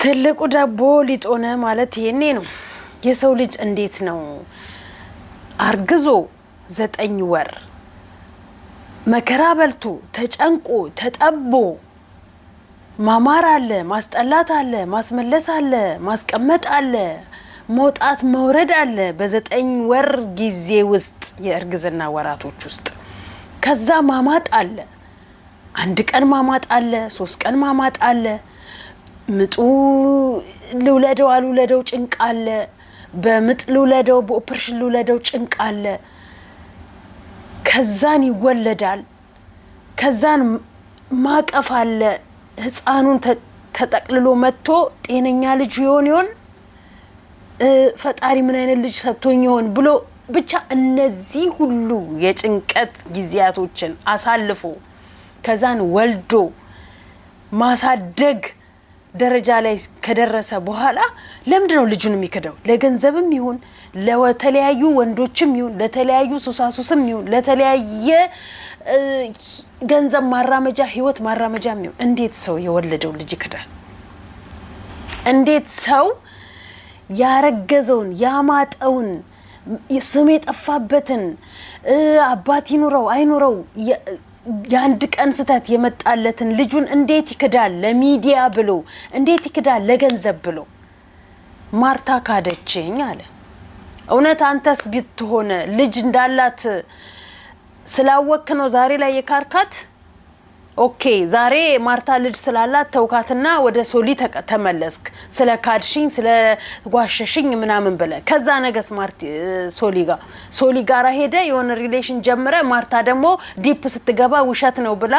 ትልቁ ዳቦ ሊጦነ ማለት ይሄኔ ነው የሰው ልጅ እንዴት ነው አርግዞ 9 ወር መከራ በልቶ ተጨንቆ ተጠቦ ማማር አለ ማስጠላት አለ ማስመለስ አለ ማስቀመጥ አለ ሞጣት መውረድ አለ በ9 ወር ጊዜ ውስጥ የእርግዝና ወራቶች ውስጥ ከዛ ማማጥ አለ አንድ ቀን ማማጥ አለ 3 ቀን ማማጥ አለ ምጡ ልውለደው አልውለደው ጭንቅ አለ በምጥ ልውለደው በኦፕሬሽን ልውለደው ጭንቅ አለ ከዛን ይወለዳል ከዛን ማቀፍ አለ ህፃኑን ተጠቅልሎ መጥቶ ጤነኛ ልጅ ይሆን ፈጣሪ ምን አይነት ልጅ ሰጥቶኝ ይሆን ብሎ ብቻ እነዚህ ሁሉ የጭንቀት ጊዜያቶችን አሳልፎ ከዛን ወልዶ ማሳደግ ደረጃ ላይ ከደረሰ በኋላ ለምንድነው ልጁን የሚከዳው ለገንዘብም ይሁን ለተለያዩ ወንዶችም ይሁን ለተለያዩ ሱሳሱስም ይሁን ለተለያየ ገንዘብ ማራመጃ ህይወት ማራመጃም ይሁን እንዴት ሰው የወለደው ልጅ ይከዳል እንዴት ሰው ያረገዘውን ያማጠውን ስም የጠፋበትን አባት ይኑረው አይኑረው ያንድ ቀን ስተት የመጣለትን ልጁን እንዴት ይከዳል ለሚዲያ ብሎ እንዴት ይከዳል ለገንዘብ ብሎ ማርታ ካደችኝ አለ እውነት አንተስ ቢትሆነ ልጅ እንዳላት ስላወክ ነው ዛሬ ላይ የካርካት ኦኬ ዛሬ ማርታ ልጅ ስላላት ተውካትና ወደ ሶሊ ተመለስክ ስለ ካድሽኝ ስለ ጓሸሽኝ ምናምን ብለ ከዛ ነገስ ማርቲ ሶሊ ጋራ ሄደ የሆነ ሪሌሽን ጀመረ ማርታ ደግሞ ዲፕ ስትገባ ውሸት ነው ብላ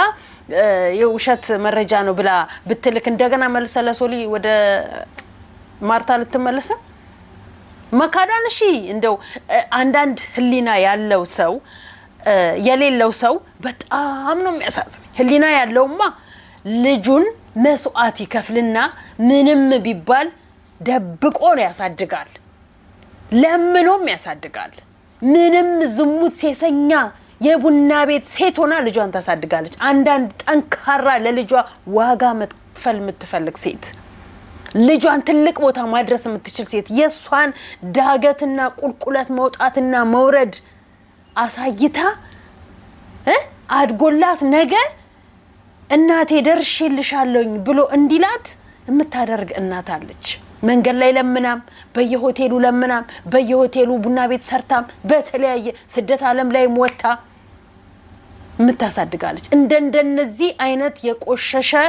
የውሸት መረጃ ነው ብላ ብትልክ እንደገና መልሰ ለሶሊ ወደ ማርታ ልትመለሰ መካዳን እሺ እንደው አንዳንድ ህሊና ያለው ሰው የሌለው ሰው በጣም ነው የሚያሳዝነው ህሊና ያለውማ ልጁን መስዋዕት ይከፍልና ምንም ቢባል ደብቆ ነው ያሳድጋል ለምኖም ያሳድጋል ምንም ዝሙት ሴሰኛ የቡና ቤት ሴት ሆና ልጇን ታሳድጋለች አንዳንድ ጠንካራ ለልጇ ዋጋ መክፈል የምትፈልግ ሴት ልጇን ትልቅ ቦታ ማድረስ የምትችል ሴት የሷን ዳገትና ቁልቁለት መውጣትና መውረድ አሳይታ አድጎላት ነገ እናቴ ደርሽልሻለኝ ብሎ እንዲላት የምታደርግ እናት አለች መንገድ ላይ ለምናም በየሆቴሉ ለምናም በየሆቴሉ ቡና ቤት ሰርታም በተለያየ ስደት ዓለም ላይ ሞታ የምታሳድጋለች እንደነዚህ አይነት የቆሸሸ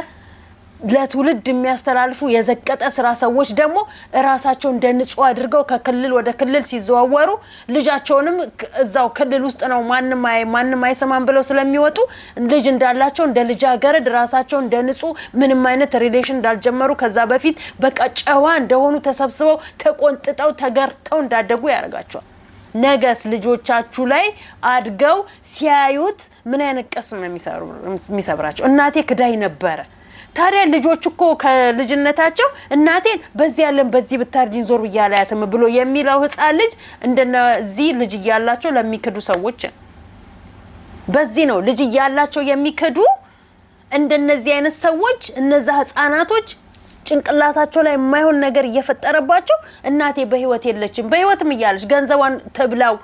ለትውልድ የሚያስተላልፉ የዘቀጠ ስራ ሰዎች ደግሞ ራሳቸው እንደንጹህ አድርገው ከክልል ወደ ክልል ሲዘዋወሩ ልጃቸውንም እዛው ክልል ውስጥ ነው ማንንም አይሰማም ብለው ስለሚወጡ ልጅ እንዳላቸው እንደ ልጅ አገረድ ራሳቸው እንደንጹህ ምንም አይነት ሪሌሽን እንዳልጀመሩ ከዛ በፊት በቃ ጨዋ እንደሆኑ ተሰብስበው ተቆንጥጠው ተገርተው እንዳደጉ ያረጋቸዋል ነገስ ልጆቻችሁ ላይ አድገው ሲያዩት ምን አይነት ቀስም ነው የሚሰብራቸው እናቴ ክዳይ ነበር ታዲያ ልጆች እኮ ከልጅነታቸው እናቴን በዚህ ያለን በዚህ ብታርጂን ዞር በያላያተም ብሎ የሚለው ህፃን ልጅ እንደነዚህ ልጅ ይያላቸው ለሚከዱ ሰዎች በዚህ ነው ልጅ ይያላቸው የሚከዱ እንደነዚህ አይነት ሰዎች እነዛ ህፃናቶች ጭንቅላታቸው ላይ የማይሆን ነገር እየፈጠረባቸው እናቴ በህይወት የለችም በህይወትም ይያለች ገንዘቧን ተብላው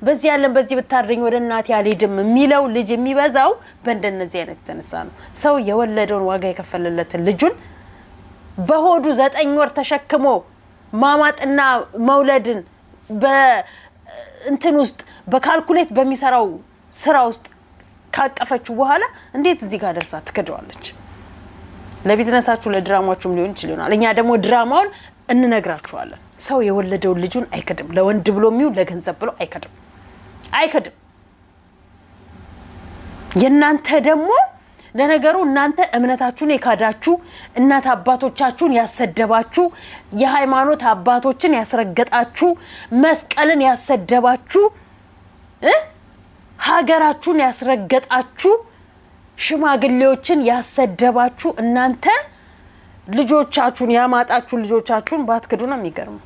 በዚህ ያለን በዚህ ብታርጂኝ ወደ እናቴ አልሄድም የሚለው ልጅ የሚበዛው በእንደነዚህ አይነት ተነሳ ነው ሰው የወለደውን ዋጋ የከፈለለትን ልጁን በሆዱ 9 ወር ተሸክሞ ማማጥና መውለድን በእንትን ውስጥ በካልኩሌት በሚሰራው ስራ ውስጥ ካቀፈችው በኋላ እንዴት እዚህ ጋር ደርሳ ትከደዋለች ለቢዝነሳችሁ ለድራማችሁም ሊሆን ይችላል እኛ ደግሞ ድራማውን እንነግራችኋለን ሰው የወለደውን ልጁን አይከድም ለወንድ ብሎ የሚው ለገንዘብ ብሎ አይከድም የናንተ ደግሞ ለነገሩ እናንተ እምነታችሁን የካዳችሁ እናት አባቶቻችሁን ያሰደባችሁ የሃይማኖት አባቶችን ያስረገጣችሁ መስቀልን ያሰደባችሁ ሀገራችሁን ያስረገጣችሁ ሽማግሌዎችን ያሰደባችሁ እናንተ ልጆቻችሁን ያማጣችሁ ልጆቻችሁን ባትክዱ ነው የሚገርመው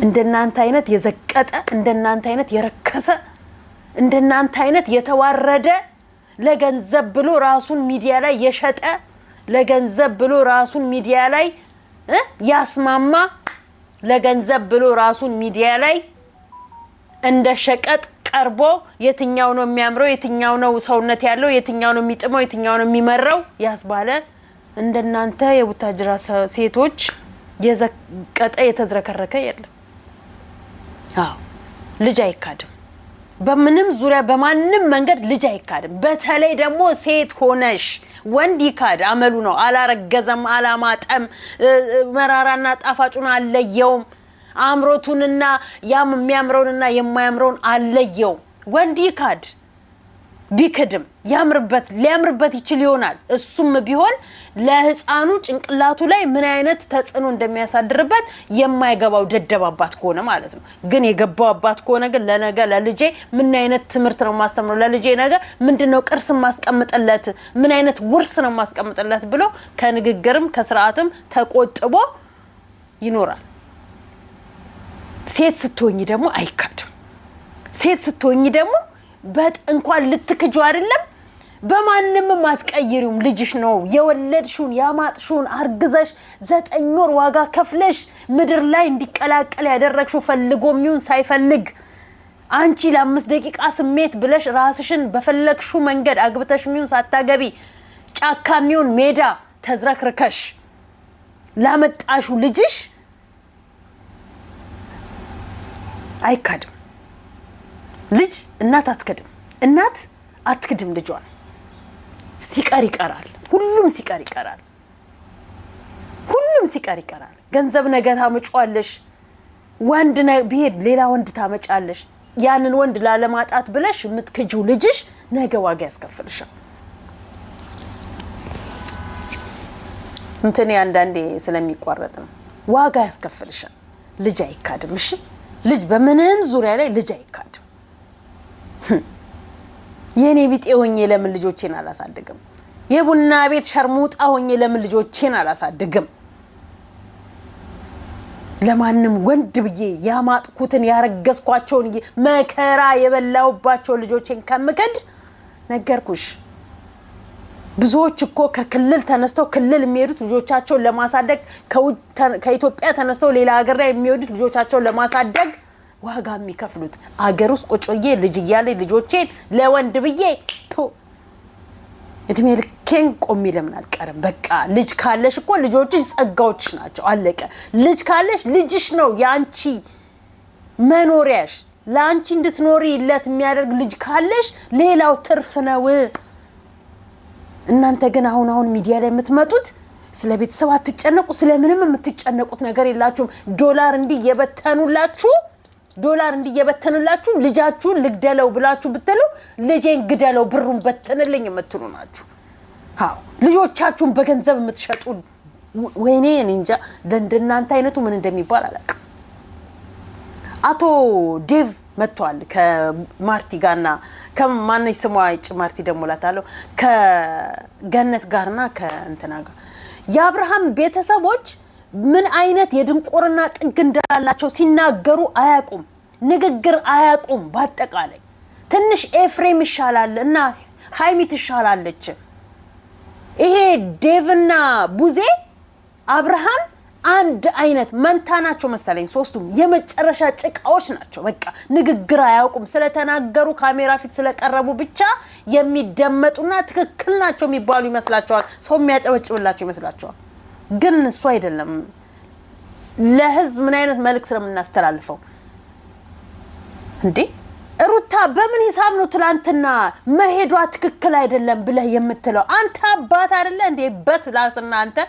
እንደናንተ አይነት የዘቀጠ እንደናንተ አይነት የረከሰ እንደናንተ አይነት የተዋረደ ለገንዘብ ብሎ ራሱን ሚዲያ ላይ የሸጠ ለገንዘብ ብሎ ራሱን ሚዲያ ላይ ያስማማ ለገንዘብ ብሎ ራሱን ሚዲያ ላይ እንደ ሸቀጥ ቀርቦ የትኛው ነው የሚያምረው የትኛው ነው ሰውነት ያለው የትኛው ነው የሚጥመው የትኛው ነው የሚመረው ያስባለ እንደናንተ የቡታጅራ ሴቶች የዘቀጠ የተዝረከረከ የለም አዎ ልጅ አይካድም በምንም ዙሪያ በማንንም መንገድ ልጅ አይካድም በተለይ ደግሞ ሴት ሆነሽ ወንድ ይካድ አመሉ ነው አላረገዘም አላማጠም መራራና ጣፋጩን አለየውም አምሮቱንና ያም የሚያምረውንና የማያምረውን አለየው ወንድ ይካድ ቢከድም ያምርበት ሊያምርበት ይችል ይሆናል እሱም ቢሆን ለህፃኑ ጭንቅላቱ ላይ ምን አይነት ተጽዕኖ እንደሚያሳድርበት የማይገባው ደደባባት ከሆነ ማለት ነው ግን የገባው አባት ከሆነ ግን ለነገ ለልጄ ምን አይነት ትምርት ነው ማስተምረው ለልጄ ነገ ምንድነው ቅርስ ማስቀምጥለት ምን አይነት ውርስ ነው ማስቀምጥለት ብሎ ከንግግርም ከስርዓትም ተቆጥቦ ይኖራል ሴት ስትሆኚ ደግሞ አይካድም ሴት ስትሆኚ ደግሞ እንኳን ልትክጁ አይደለም በማንንም ማትቀይሩም ልጅሽ ነው የወለድሽውን ያማጥሽውን አርግዘሽ 9 ወር ዋጋ ከፍለሽ ምድር ላይ እንዲቀላቀል ያደረግሽው ፈልጎም ሳይፈልግ አንቺ ለ5 ደቂቃ ስሜት ብለሽ ራስሽን በፈለግሽው መንገድ አግብተሽም ሳታገቢ ጫካሚውን ሜዳ ተዝረክርከሽ ላመጣሹ ልጅሽ አይካድም ልጅ እናት አትከድም እናት አትክድም ልጇን ሲቀር ይቀራል ሁሉም ሲቀር ይቀራል ገንዘብ ነገ ታመጫለሽ ወንድ ቢሄድ ሌላ ወንድ ታመጫለሽ ያንን ወንድ ላለማጣት ብለሽ የምትከጂው ልጅሽ ነገ ዋጋ ያስከፍልሻል እንተኔ አንዳንዴ ስለሚቋረጥ ነው ዋጋ ያስከፍልሻል ልጅ አይካድም እሺ ልጅ በምንም ዙሪያ ላይ ልጅ አይካድም የኔ ቢጤ ሆኜ ለምን ልጆቼን አላሳድግም የቡና ቤት ሸርሙጣ ሆኜ ለምን ልጆቼን አላሳድግም ለማንም ወንድ ብዬ ያማጥኩትን ያረገዝኳቸውን መከራ የበላውባቸው ልጆቼን ከምከድ ነገርኩሽ ብዙዎች እኮ ከክልል ተነስተው ክልል የሚሄዱት ልጆቻቸውን ለማሳደግ ከኢትዮጵያ ተነስተው ሌላ ሀገር ላይ የሚሄዱት ልጆቻቸውን ለማሳደግ ዋጋ የሚከፍሉት አገር ውስጥ ቁጭዬ ልጅ ያለ ልጆቼን ለወንድ ብዬ እድሜ ልኬን ቆሜ ለምን አልቀርም በቃ ልጅ ካለሽ እኮ ልጆችሽ ጸጋዎችሽ ናቸው አለቀ ልጅ ካለሽ ልጅሽ ነው ያንቺ መኖሪያሽ ላንቺ እንድትኖሪለት የሚያደርግ ልጅ ካለሽ ሌላው ትርፍ ነው እናንተ ግን አሁን ሚዲያ ላይ የምትመጡት ስለ ቤተሰብ አትጨነቁ ስለምንም የምትጨነቁት ነገር የላችሁም ዶላር እንዲየበተንላችሁ ልጃችሁን ልግደለው ብላችሁ ብትሉ ልጄን ግደለው ብሩን በተንልኝ የምትሉ ናችሁ አዎ ልጆቻችሁን በገንዘብ የምትሸጡ ወይኔ እንጃ ለእንደናንተ አይነቱ ምን እንደሚባል አላውቅም አቶ ዴቭ መጥቷል ከማርቲ ጋርና ከማንሽ ስሟ ማርቲ ደሞላታለው ከገነት ጋርና ከእንትና ጋር የአብርሃም ቤተሰቦች ምን አይነት የድንቆርና ጥግ እንዳላቸው ሲናገሩ አያቁም ንግግር አያቁም ባጠቃላይ ትንሽ ኤፍሬም ይሻላል እና ሃይሚት ይሻላለች ይሄ ዴቭና ቡዜ አብርሃም አንድ አይነት መንታናቸው መሰለኝ ሶስቱም የመጨረሻ ጭቃዎች ናቸው በቃ ንግግር አያውቁም ስለተናገሩ ካሜራ ፊት ስለቀረቡ ብቻ የሚደመጡና ትክክል ናቸው የሚባሉ ይመስላቸዋል ሰው የሚያጨበጭብላቸው ይመስላቸዋል ግን እሱ አይደለም ለህዝብ ምን አይነት መልእክት ነው እናስተላልፈው እንዴ ሩታ በምን ሂሳብ ነው ትላንትና መሄዷ ትክክል አይደለም ብለህ የምትለው አንተ አባት አይደለ እንዴ በትላስና አንተ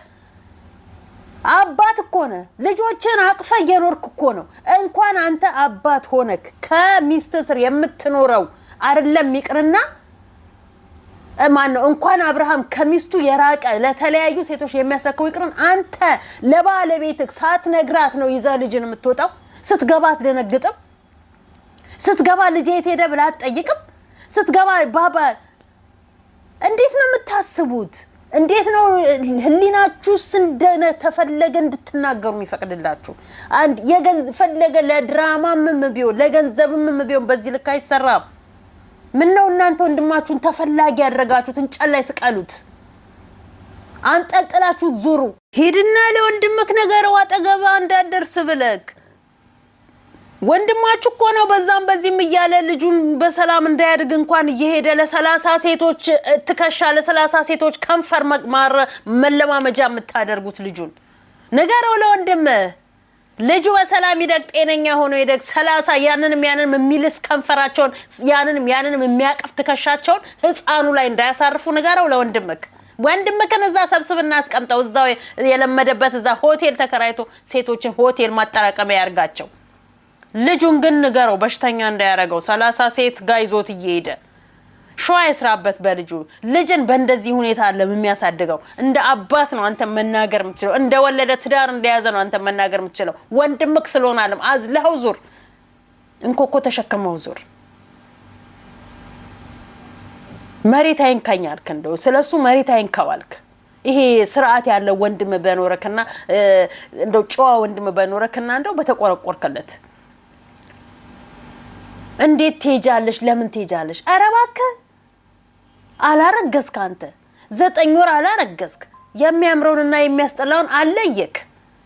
አባት እኮ ነው ልጆችን አቅፈ የኖርክ እኮ ነው እንኳን አንተ አባት ሆነክ ከሚስት ስር የምትኖረው አይደለም ይቅርና ማነው እንኳን አብርሃም ከሚስቱ የራቀ ለተለያዩ ሴቶች የሚያስረከው ይቅርን አንተ ለባለቤትክ ሳትነግራት ነው ይዛ ልጅን የምትወጣው ስትገባት ደነግጥም ስትገባ ልጅ የት ሄደ ብላ አትጠይቅም ስትገባ ባባ እንዴት ነው የምታስቡት እንዴት ነው ህሊናችሁ እንደነ ተፈለገ እንድትናገሩ የሚፈቅድላችሁ አንድ ፈለገ ለድራማም ቢሆን ለገንዘብም ቢሆን በዚህ ልክ አይሰራም ምን ነው እናንተ ወንድማችሁን ተፈላጊ ያደረጋችሁትን ጨላይ ስቀሉት አንጠልጥላችሁ ዙሩ ሄድና ለወንድምክ ነገር አጠገባ እንዳደርስ ብለክ ወንድማችሁ እኮ ነው በዛም በዚህም ይያለ ልጁን በሰላም እንዳያድግ እንኳን እየሄደ ለ30 ሴቶች ትከሻ ለ30 ሴቶች ከንፈር መለማመጃ የምታደርጉት ልጁን ነገረው ለወንድም ልጁ በሰላም ይደግ ጤነኛ ሆኖ ይደግ 30 ያንንም የሚልስ ከንፈራቸውን ያንንም የሚያቀፍ ትከሻቸውን ህፃኑ ላይ እንዳያሳርፉ ነገረው ለወንድምክ ወንድምክን እዛ ሰብስብና አስቀምጠው እዛው የለመደበት እዛ ሆቴል ተከራይቶ ሴቶችን ሆቴል ማጠራቀሚያ ያርጋቸው ልጁን ግን ነገረው በሽተኛ እንዳያረጋው 30 ሴት ጋይዞት እየሄደ ሸዋ ይስራበት በልጁ ልጅን በእንደዚህ ሁኔታ ለሚያሳድገው እንደ አባት ነው አንተ መናገር የምትችለው እንደ ወለደ ትዳር እንደያዘ ነው አንተ መናገር የምትችለው ወንድምክ ስለሆነለም አዝለኸው ዙር እንኮኮ ተሸከመው ዙር መሬት አይንካኛል ከንደው ስለሱ መሬት አይንካዋልክ ይሄ ስርዓት ያለው ወንድም በኖረከና እንደው ጨዋ ወንድም በኖረከና እንደው በተቆረቆርከለት እንዴት ትሄጃለሽ ለምን ትሄጃለሽ አረባከ አላረገስክ አንተ 9 ወር አላረገስክ የሚያምረውንና የሚያስጠላውን አለየክ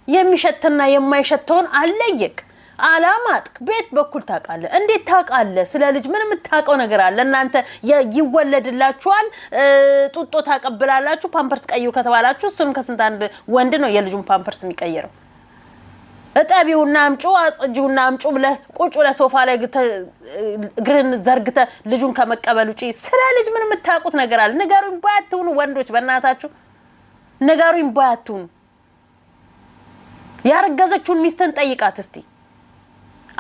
የሚሸተና የማይሸተውን አለየክ አላማጥክ ቤት በኩል ታቃለ እንዴት ታቃለ ስለ ልጅ ምንም ታቀው ነገር አለ እናንተ ይወለድላችኋል ጡጦ ታቀብላላችሁ ፓምፐርስ ቀይሩ ከተባላችሁ ስም ከስንት አንድ ወንድ ነው የልጁን ፓምፐርስ የሚቀየረው እጣቢውና አምጩ አጽጂውና አምጩ ብለ ቁጭ ብለ ሶፋ ላይ ግርን ዘርግተ ልጁን ከመቀበል ውጪ ስለ ልጅ ምንም ታቁት ነገር አለ ንገሩኝ ባያቱኑ ወንዶች በእናታችሁ ንገሩኝ ባያቱኑ ያረጋዘችውን ሚስተን ጠይቃት እስቲ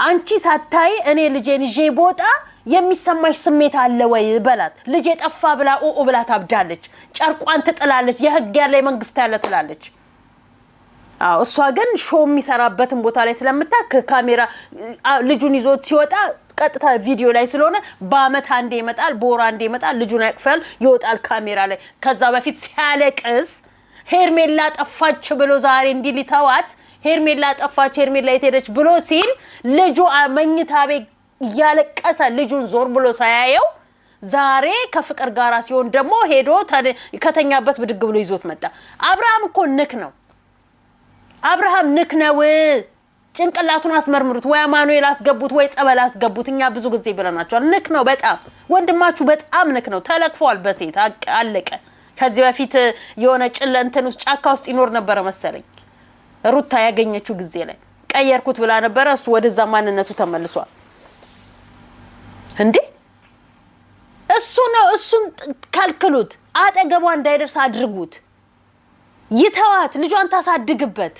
አንቺ ሳታይ እኔ ልጄን ይዤ ቦጣ የሚሰማሽ ስሜት አለ ወይ በላት ልጄ ጠፋ ብላ ኦኦ ብላ ታብዳለች ጨርቋን ትጥላለች የህግ ያለ መንግስት ያለ ትላለች እሷ ግን ሾው የሚሰራበትን ቦታ ላይ ስለምታክ ካሜራ ልጁን ይዞት ሲወጣ ቀጥታ ቪዲዮ ላይ ስለሆነ በአመት አንዴ ይመጣል በወር አንዴ ይመጣል ልጁን ያቅፋል ይወጣል ካሜራ ላይ ከዛ በፊት ሲያለቅስ ሄርሜላ ጠፋች ብሎ ዛሬ እንዲሊታዋት ሄርሜላ ጠፋች ሄርሜላ የተሄደች ብሎ ሲል ልጁ መኝታ ቤት ያለቀሰ ልጁን ዞር ብሎ ሳያየው ዛሬ ከፍቅር ጋራ ሲሆን ደግሞ ሄዶ ከተኛበት ብድግ ብሎ ይዞት መጣ አብርሃም እኮ ንክ ነው አብርሃም ንክ ነው ጭንቅላቱን አስመርምሩት ወይ አማኑኤል አስገቡት ወይ ጸበል አስገቡት እኛ ብዙ ጊዜ ብለናቸዋል ንክ ነው በጣም ወንድማችሁ በጣም ንክ ነው ተለክፏል በሴት አለቀ ከዚህ በፊት የሆነ ጭለንተን ውስጥ ጫካ ውስጥ ይኖር ነበር መሰለኝ ሩታ ያገኘችው ጊዜ ላይ ቀየርኩት ብላ ነበር እሱ ወደዛ ማንነቱ ተመልሷል እንዴ እሱ ነው እሱን ካልክሉት አጠገቧ እንዳይደርስ አድርጉት ይተዋት ልጇን ታሳድግበት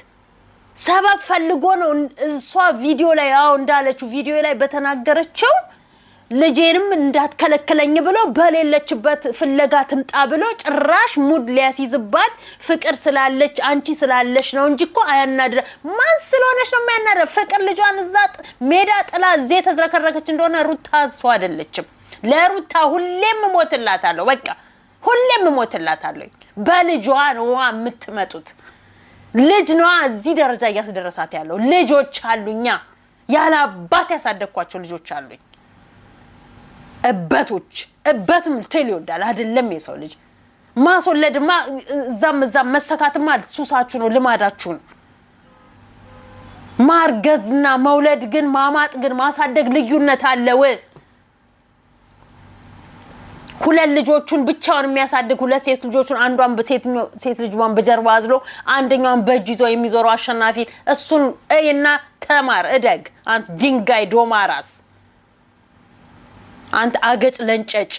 ሰበብ ፈልጎ ነው እሷ ቪዲዮ ላይ እንዳለችው ቪዲዮ ላይ በተናገረችው ልጄንም እንዳትከለከለኝ ብሎ በሌለችበት ፍለጋ ትምጣ ብሎ ጭራሽ ሙድ ሊያስይዝባት ፍቅር ስላለች አንቺ ስላለሽ ነው እንጂኮ አያናድረ ማን ስለሆነሽ ነው የሚያናድረ ፍቅር ልጇን እዛጥ ሜዳ ጥላ እዚህ ተዝረከረከች እንደሆነ ሩታ ሰው አይደለችም ለሩታ ሁሌም ሞትላታለሁ በቃ ሁሌም ሞትላታለሁ በልጇ ነው የምትመጡት ልጅ ነው እዚህ ደረጃ ያስደረሳት ያለው ልጆች አሉኛ ያለ አባት ያሳደግኳቸው ልጆች አሉኝ እበትም ትል ይወዳል አይደለም የሰው ልጅ ማስወለድማ እዛም መሰካትማ ሱሳችሁ ነው ልማዳችሁ ነው ማርገዝና መውለድ ግን ማማጥ ግን ማሳደግ ልዩነት አለው ሁለት ልጆቹን ብቻውን የሚያሳድግ ሁለት ሴት ልጆቹን አንዷን ሴት ልጅዋን በጀርባ አዝሎ አንደኛውን በእጅ ይዞ የሚዞረው አሸናፊ እሱን እይና ተማር እደግ አንተ ድንጋይ ዶማራስ አንተ አገጭ ለንጨጭ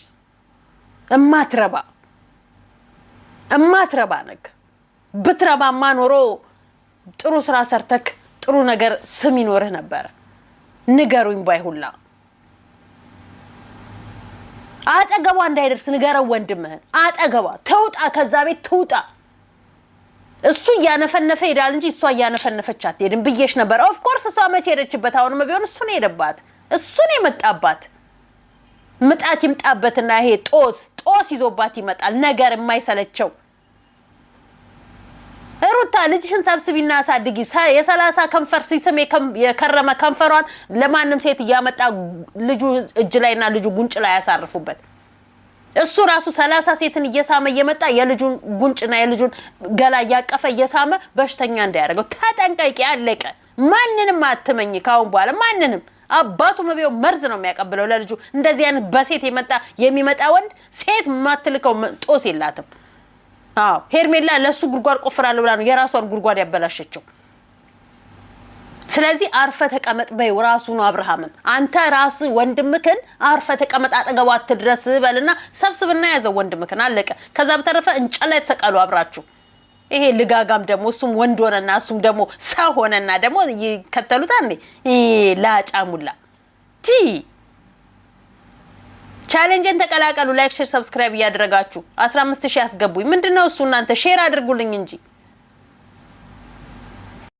እማትረባ ነክ ብትረባማ ኖሮ ጥሩ ስራ ሰርተክ ጥሩ ነገር ስም ይኖርህ ነበር ንገሩኝ ባይሁላ አጠገቧ እንዳይደርስ ንገረው ወንድምህን አጠገቧ ተውጣ ከዛ ቤት ተውጣ እሱ ያነፈነፈ ይዳል እንጂ እሷ ያነፈነፈች አትሄድም ብዬሽ ነበር ኦፍ ኮርስ እሷ መቼ ሄደችበት አሁንም ቢሆን እሱ ነው የደባት እሱ ነው የመጣባት ምጣት ይምጣበትና ይሄ ጦስ ይዞባት ይመጣል ነገር የማይሰለቸው ሩታ ልጅሽን ሰብስቢና አሳድጊ የ30 ከንፈር ሲስም የከረመ ከንፈሯን ለማንም ሴት ያመጣ ልጁ እጅ ላይና ልጁ ጉንጭ ላይ ያሳርፉበት እሱ ራሱ 30 ሴትን እየሳመ እየመጣ የልጁን ጉንጭና የልጁን ገላ ያቀፈ እየሳመ በሽተኛ እንዳያደርገው ተጠንቀቂ። አለቀ። ማንንም አትመኝ ካሁን በኋላ ማንንም። አባቱ መብየው መርዝ ነው የሚያቀብለው ለልጁ። እንደዚህ አይነት በሴት የሚመጣ ወንድ ሴት ማትልከው ጦስ የላትም። ሄርሜላ ለሱ ጉርጓድ ቆፍራለሁ ብላ ነው የራሷን ጉርጓድ ያበላሸችው። ስለዚህ አርፈ ተቀመጥ በይው ራሱ ነው አብርሃምን። አንተ ራስ ወንድምክን አርፈ ተቀመጥ አጠገቡ አትድረስ በልና ሰብስብና ያዘው ወንድምክን። አለቀ። ከዛ በተረፈ እንጨላይ ተሰቀሉ አብራችሁ። ይሄ ልጋጋም ደግሞ እሱም ወንድ ሆነና እሱም ደግሞ ሰው ሆነና ደግሞ ይከተሉታል። ላጫሙላ ቻሌንጅን ተቀላቀሉ። ላይክ ሼር ሰብስክራይብ ያድርጋችሁ 15000 ያስገቡኝ። ምንድነው እሱ እናንተ ሼር አድርጉልኝ እንጂ